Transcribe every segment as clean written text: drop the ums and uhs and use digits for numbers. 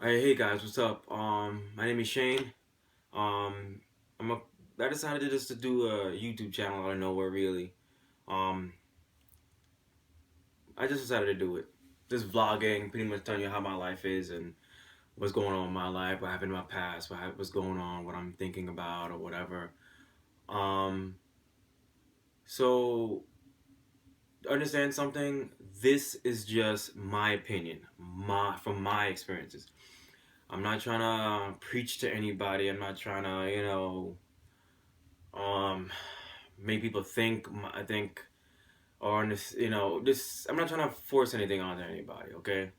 Hey guys, what's up? My name is Shane. Um, I'm a, I decided just to do a YouTube channel out of nowhere, really. Um, I just decided to do it. Just vlogging, pretty much telling you how my life is and what's going on in my life, what happened in my past, what's going on, what I'm thinking about, or whatever. Um, so understand something. This is just my opinion, from my experiences. I'm not trying to preach to anybody. I'm not trying to, um make people think. I think, or this, this. I'm not trying to force anything onto anybody. Okay,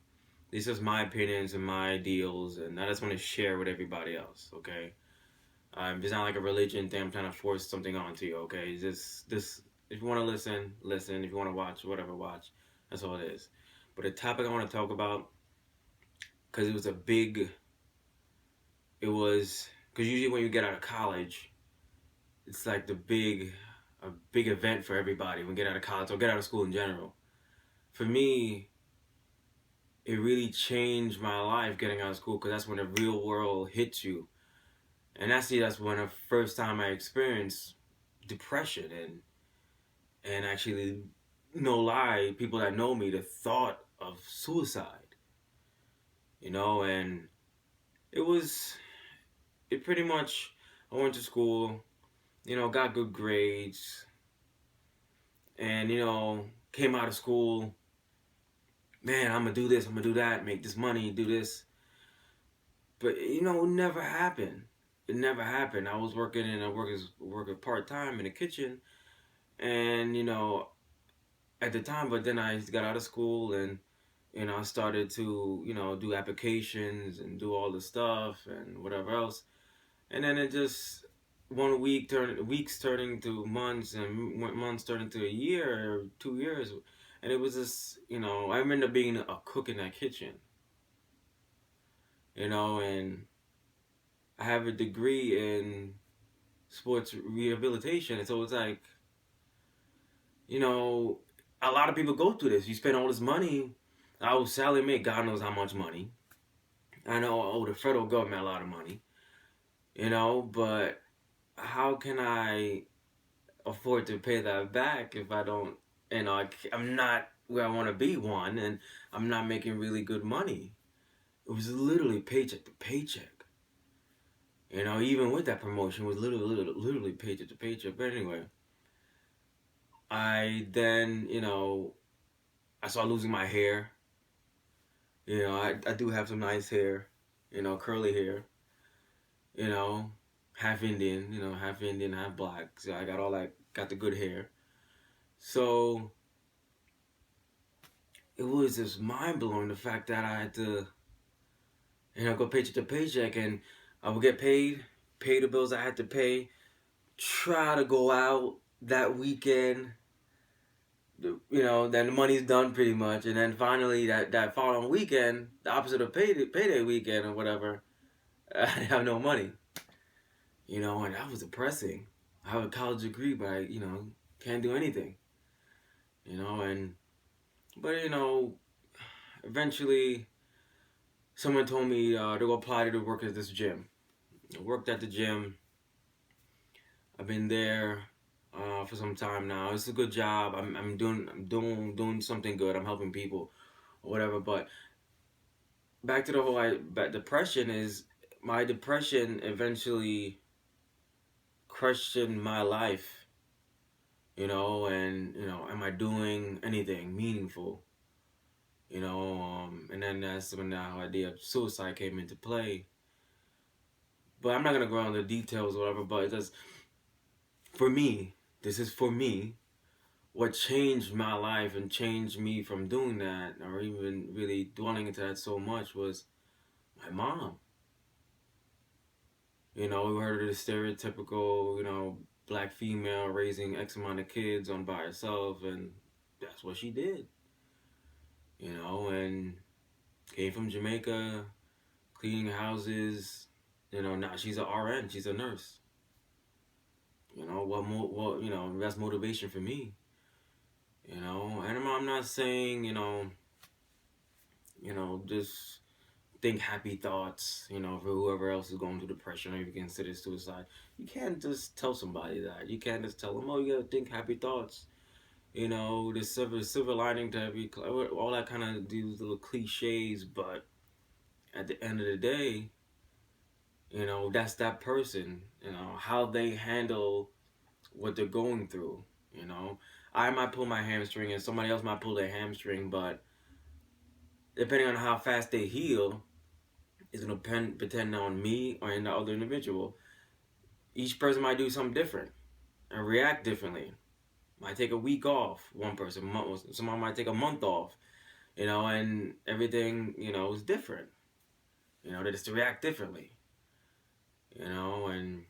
these are my opinions and my ideals, and I just want to share with everybody else. Okay, it's not like a religion thing. I'm trying to force something onto you. Okay, it's just this. If you want to listen, listen. If you want to watch, whatever, watch. That's all it is. But the topic I want to talk about, because it was because usually when you get out of college, it's like a big event for everybody when you get out of college or get out of school in general. For me, it really changed my life getting out of school because that's when the real world hits you, and that's when the first time I experienced depression and actually, no lie, people that know me, the thought of suicide, and it was it pretty much. I went to school, got good grades, and came out of school. Man, I'm gonna do this, I'm gonna do that, make this money, do this. But it never happened. It never happened. I was working in a working part time in the kitchen, and at the time. But then I got out of school, and I started to do applications and do all the stuff and whatever else. And then it just one week turned weeks turning to months, and months turning to a year or 2 years, and it was just I remember being a cook in that kitchen, and I have a degree in sports rehabilitation. And so it's like, you know, a lot of people go through this. You spend all this money. I was salary make God knows how much money. I know I owe the federal government a lot of money, but how can I afford to pay that back if I don't, I'm not where I want to be, one, and I'm not making really good money. It was literally paycheck to paycheck. Even with that promotion, it was literally paycheck to paycheck. But anyway, I then, I started losing my hair. I do have some nice hair, curly hair, you know, half Indian, half black. So I got all that, got the good hair. So it was just mind blowing the fact that I had to, go paycheck to paycheck, and I would get paid, pay the bills I had to pay, try to go out that weekend, then the money's done pretty much, and then finally that following weekend, the opposite of payday weekend or whatever, I have no money, and that was depressing. I have a college degree, but I, can't do anything, and but eventually someone told me to go apply to work at this gym. I worked at the gym. I've been there for some time now. It's a good job. I'm doing something good. I'm helping people or whatever. But back to the whole depression is my depression eventually questioned my life. And am I doing anything meaningful? And then that's when the whole idea of suicide came into play. But I'm not gonna go into the details or whatever. But it does for me. This is for me. What changed my life and changed me from doing that or even really dwelling into that so much was my mom. We heard of the stereotypical, black female raising X amount of kids on by herself, and that's what she did. And came from Jamaica, cleaning houses. Now she's a RN, she's a nurse. That's motivation for me. And I'm not saying, just think happy thoughts, for whoever else is going through depression or even consider suicide. You can't just tell somebody that. You can't just tell them, oh, you gotta think happy thoughts. The silver lining to every, all that kind of these little cliches, but at the end of the day, that's that person, how they handle what they're going through, you know. I might pull my hamstring and somebody else might pull their hamstring, but depending on how fast they heal, is going to depend on me or the other individual. Each person might do something different and react differently. Might take a week off, one person, someone might take a month off, and everything, is different. They just react differently, and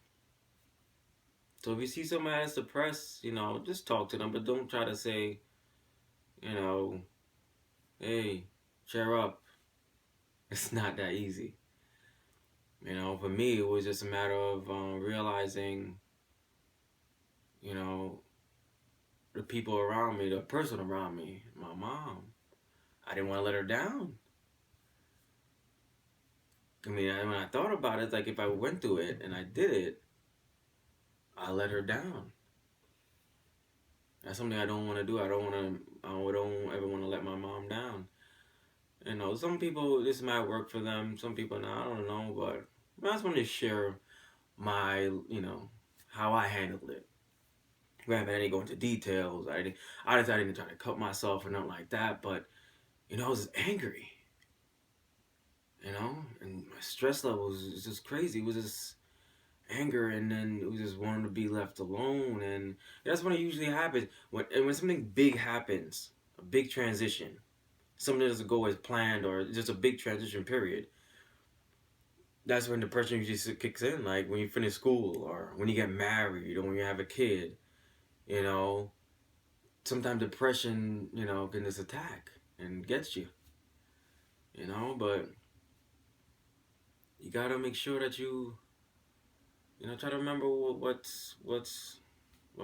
so if you see somebody that's depressed, just talk to them, but don't try to say, you know, hey, cheer up. It's not that easy. For me, it was just a matter of realizing, you know, the people around me, the person around me, my mom. I didn't want to let her down. I mean, when I thought about it, it's like if I went through it and I did it, I let her down. That's something I don't want to do. I don't ever want to let my mom down. Some people, this might work for them. Some people, not. I don't know. But I just want to share my, how I handled it. I didn't go into details. I didn't try to cut myself or nothing like that. But, I was angry. And my stress levels was just crazy. It was just anger, and then it was just wanting to be left alone. And that's when it usually happens. When something big happens, a big transition, something doesn't go as planned, or just a big transition period, that's when depression usually kicks in. Like when you finish school, or when you get married, or when you have a kid. You know, sometimes depression, can just attack and gets you. But you gotta make sure that you, try to remember what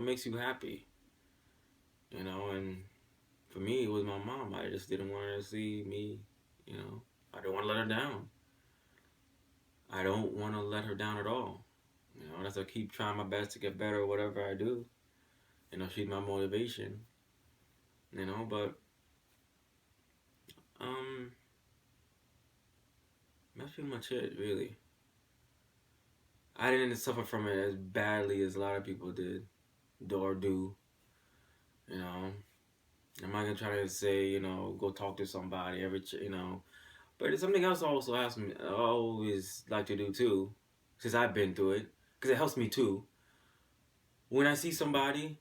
makes you happy. And for me, it was my mom. I just didn't want her to see me. I didn't want to let her down. I don't want to let her down at all. That's I keep trying my best to get better, whatever I do. She's my motivation. But um, that's pretty much it, really. I didn't suffer from it as badly as a lot of people did, or do. You know, I'm not gonna try to say, go talk to somebody But it's something else I also I always like to do too, since I've been through it, because it helps me too. When I see somebody,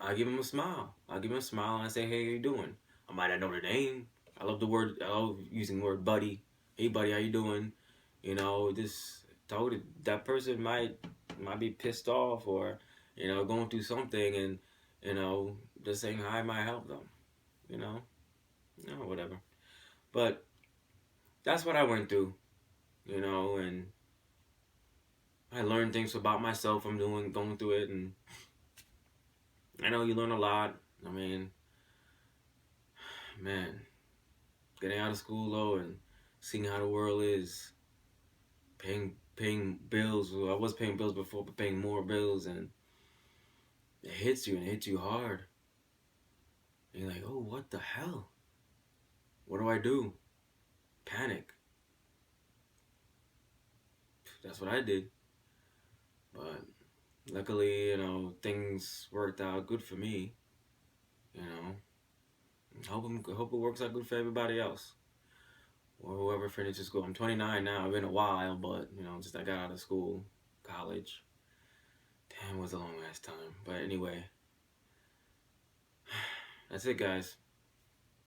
I give them a smile. I give them a smile and I say, "Hey, how you doing?" I might not know their name. I love the word. I love using the word "buddy." Hey, buddy, how you doing? Just talk to that person might be pissed off, or going through something, and just saying hi might help them. You know, whatever. But that's what I went through. And I learned things about myself from going through it, and I know you learn a lot. I mean, man, getting out of school though and seeing how the world is, paying bills. Well, I was paying bills before, but paying more bills, and it hits you, and it hits you hard. And you're like, oh, what the hell? What do I do? Panic. That's what I did. But luckily, things worked out good for me. You know, hope it works out good for everybody else, or whoever finishes school. I'm 29 now. It's been a while, but just I got out of school, college. Damn, it was a long ass time. But anyway, that's it, guys.